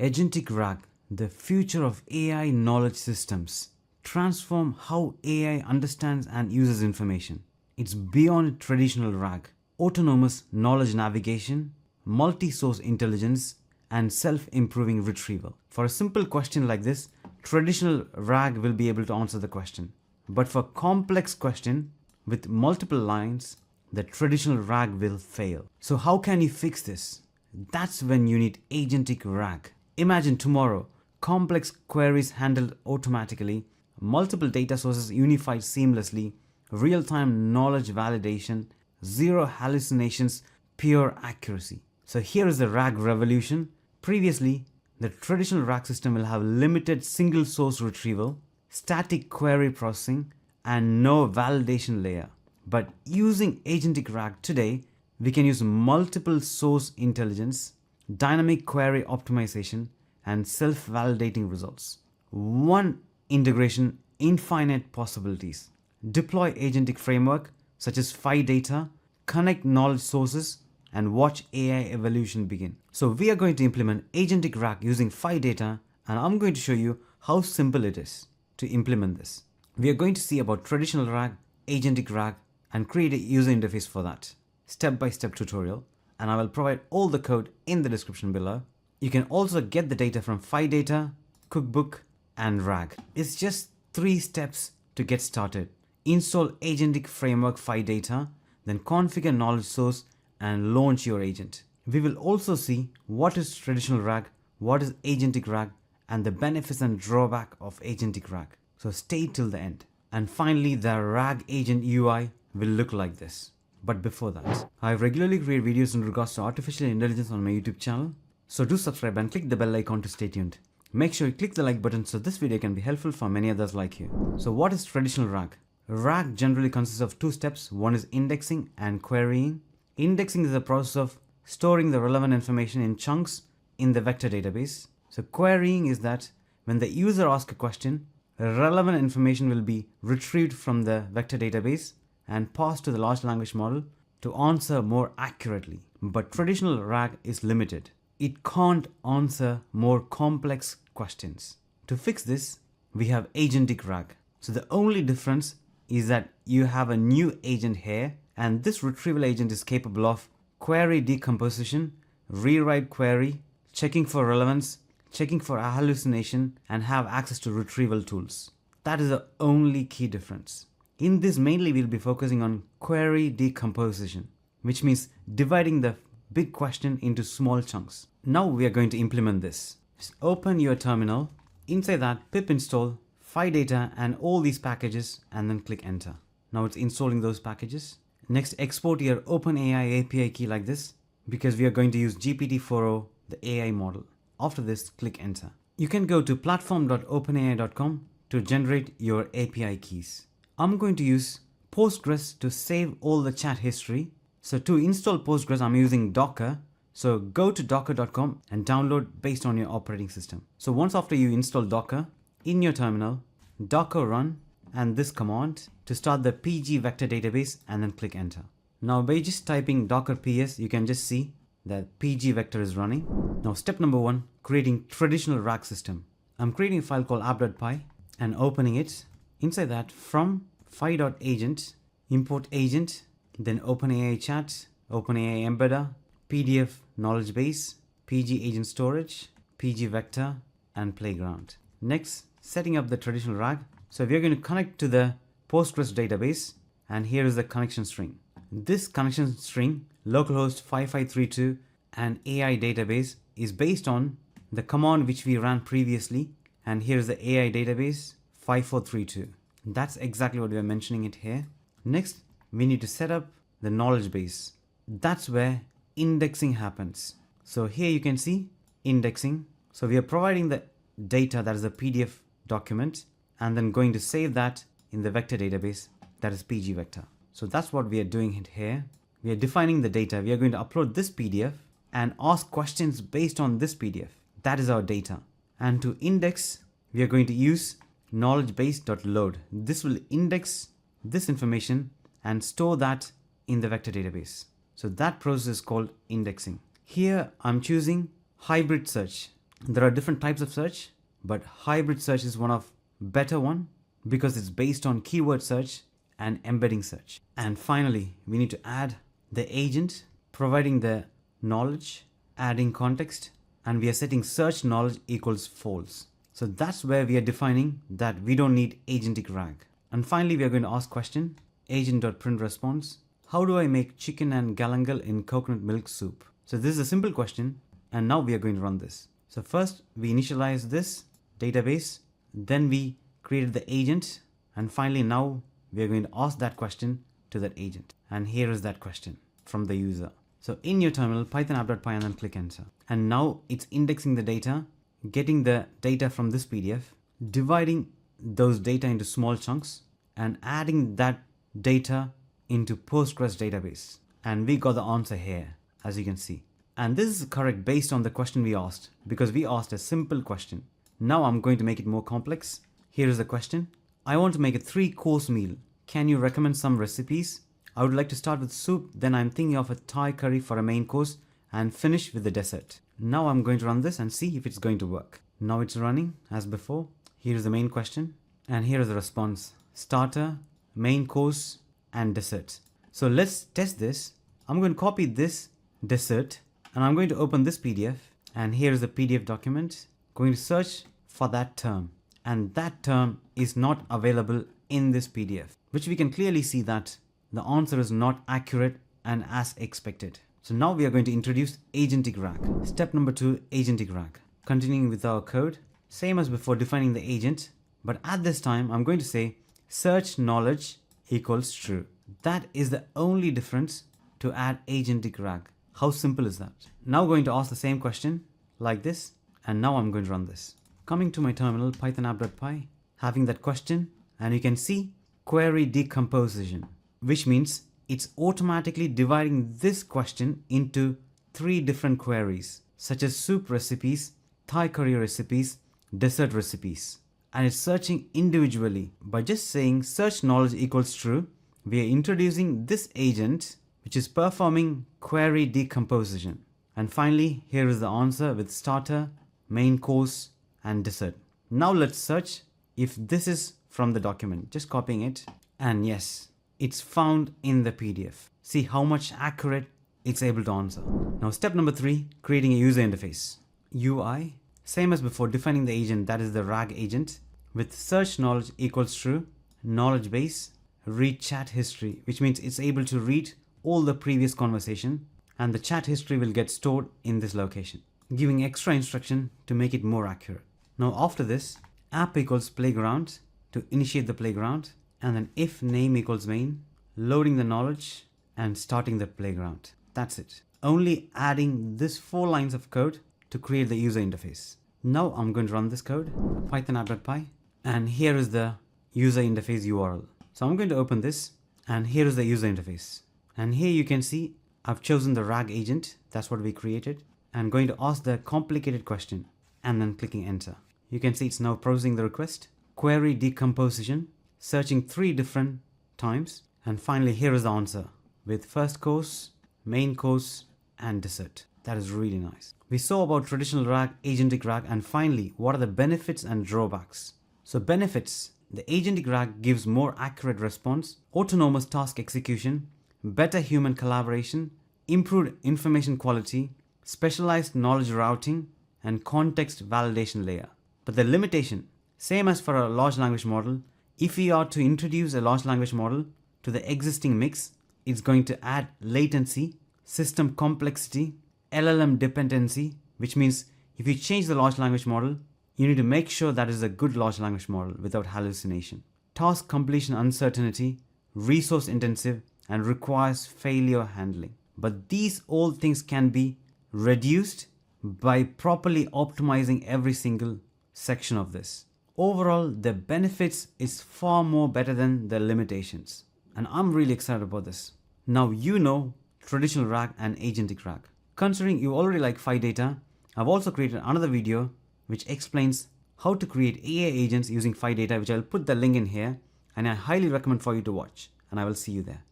Agentic RAG, the future of AI knowledge systems, transform how AI understands and uses information. It's beyond traditional RAG, autonomous knowledge navigation, multi-source intelligence, and self-improving retrieval. For a simple question like this, traditional RAG will be able to answer the question. But for complex question with multiple lines, the traditional RAG will fail. So how can you fix this? That's when you need Agentic RAG. Imagine tomorrow, complex queries handled automatically, multiple data sources unified seamlessly, real-time knowledge validation, zero hallucinations, pure accuracy. So here is the RAG revolution. Previously, the traditional RAG system will have limited single source retrieval, static query processing, and no validation layer. But using Agentic RAG today, we can use multiple source intelligence, dynamic query optimization, and self-validating results. One integration, infinite possibilities. Deploy Agentic Framework such as Phidata, connect knowledge sources, and watch AI evolution begin. So we are going to implement Agentic RAG using Phidata, and I'm going to show you how simple it is to implement this. We are going to see about traditional RAG, Agentic RAG, and create a user interface for that. Step-by-step tutorial, and I will provide all the code in the description below. You can also get the data from Phidata, Cookbook, and RAG. It's just 3 steps to get started. Install Agentic Framework Phidata, then configure knowledge source and launch your agent. We will also see what is traditional RAG, what is Agentic RAG, and the benefits and drawback of Agentic RAG. So stay till the end. And finally, the RAG agent UI will look like this. But before that, I regularly create videos in regards to artificial intelligence on my YouTube channel. So do subscribe and click the bell icon to stay tuned. Make sure you click the like button so this video can be helpful for many others like you. So what is traditional RAG? RAG generally consists of 2 steps. One is indexing and querying. Indexing is the process of storing the relevant information in chunks in the vector database. So querying is that when the user asks a question, relevant information will be retrieved from the vector database and passed to the large language model to answer more accurately. But traditional RAG is limited. It can't answer more complex questions. To fix this, we have Agentic RAG. So the only difference is that you have a new agent here, and this retrieval agent is capable of query decomposition, rewrite query, checking for relevance, checking for hallucination, and have access to retrieval tools. That is the only key difference. In this, mainly we'll be focusing on query decomposition, which means dividing the big question into small chunks. Now we are going to implement this. Just open your terminal. Inside that, pip install Phidata and all these packages, and then click enter. Now it's installing those packages. Next, export your OpenAI API key like this, because we are going to use GPT-4, the AI model. After this, click enter. You can go to platform.openai.com to generate your API keys. I'm going to use Postgres to save all the chat history. So to install Postgres, I'm using Docker. So go to docker.com and download based on your operating system. So once after you install Docker, in your terminal, docker run and this command to start the PG vector database, and then click enter. Now by just typing docker ps, you can just see that PG vector is running. Now step number 1, creating traditional RAG system. I'm creating a file called app.py and opening it. Inside that, from phi.agent, import agent, then OpenAI chat, OpenAI embedder, PDF knowledge base, PG agent storage, PG vector, and playground. Next, setting up the traditional RAG. So we are going to connect to the Postgres database, and here is the connection string. This connection string, localhost 5532 and AI database, is based on the command which we ran previously, and here is the AI database 5432. That's exactly what we are mentioning it here. Next, we need to set up the knowledge base. That's where indexing happens. So here you can see indexing. So we are providing the data, that is a PDF document, and then going to save that in the vector database, that is PG vector. So that's what we are doing here. We are defining the data. We are going to upload this PDF and ask questions based on this PDF. That is our data. And to index, we are going to use knowledge base.load. This will index this information and store that in the vector database. So that process is called indexing. Here I'm choosing hybrid search. There are different types of search, but hybrid search is one of better one because it's based on keyword search and embedding search. And finally, we need to add the agent, providing the knowledge, adding context, and we are setting search knowledge equals false. So that's where we are defining that we don't need agentic RAG. And finally, we are going to ask question, agent.print response. How do I make chicken and galangal in coconut milk soup? So this is a simple question, and now we are going to run this. So first we initialize this database, then we created the agent, and finally now we are going to ask that question to that agent. And here is that question from the user. So in your terminal, python app.py and then click enter. And now it's indexing the data, getting the data from this PDF, dividing those data into small chunks, and adding that data into Postgres database. And we got the answer here, as you can see. And this is correct based on the question we asked, because we asked a simple question. Now I'm going to make it more complex. Here is the question. I want to make a 3-course meal. Can you recommend some recipes? I would like to start with soup, then I'm thinking of a Thai curry for a main course, and finish with the dessert. Now I'm going to run this and see if it's going to work. Now it's running as before. Here is the main question, and here is the response. Starter, main course, and dessert. So let's test this. I'm going to copy this dessert, and I'm going to open this PDF, and here is the PDF document. Going to search for that term, and that term is not available in this PDF, which we can clearly see that the answer is not accurate and as expected. So now we are going to introduce agentic RAG. Step number 2, agentic RAG. Continuing with our code, same as before, defining the agent, but at this time I'm going to say search knowledge equals true. That is the only difference to add agentic RAG. How simple is that? Now going to ask the same question like this, and now I'm going to run this. Coming to my terminal, python app.py, having that question, and you can see query decomposition, which means it's automatically dividing this question into 3 different queries, such as soup recipes, Thai curry recipes, dessert recipes. And it's searching individually. By just saying search knowledge equals true, we are introducing this agent, which is performing query decomposition. And finally, here is the answer with starter, main course, and dessert. Now let's search if this is from the document, just copying it. And yes, it's found in the PDF. See how much accurate it's able to answer. Now step number 3, creating a user interface. UI, same as before, defining the agent, that is the RAG agent, with search knowledge equals true, knowledge base, read chat history, which means it's able to read all the previous conversation, and the chat history will get stored in this location, giving extra instruction to make it more accurate. Now after this, app equals playground to initiate the playground, and then if name equals main, loading the knowledge and starting the playground. That's it. Only adding this 4 lines of code to create the user interface. Now I'm going to run this code, python app.py, and here is the user interface URL. So I'm going to open this, and here is the user interface. And here you can see I've chosen the RAG agent, that's what we created, and going to ask the complicated question, and then clicking enter. You can see it's now processing the request, query decomposition, searching 3 different times, and finally here is the answer with first course, main course, and dessert. That is really nice. We saw about traditional RAG, agentic RAG, and finally what are the benefits and drawbacks. So benefits, the agentic RAG gives more accurate response, autonomous task execution, better human collaboration, improved information quality, specialized knowledge routing, and context validation layer. But the limitation, same as for a large language model, if we are to introduce a large language model to the existing mix, it's going to add latency, system complexity, LLM dependency, which means if you change the large language model, you need to make sure that is a good large language model without hallucination. Task completion uncertainty, resource intensive, and requires failure handling. But these all things can be reduced by properly optimizing every single section of this. Overall, the benefits is far more better than the limitations. And I'm really excited about this. Now you know traditional RAG and agentic RAG. Considering you already like Phidata, I've also created another video which explains how to create AI agents using Phidata, which I'll put the link in here, and I highly recommend for you to watch, and I will see you there.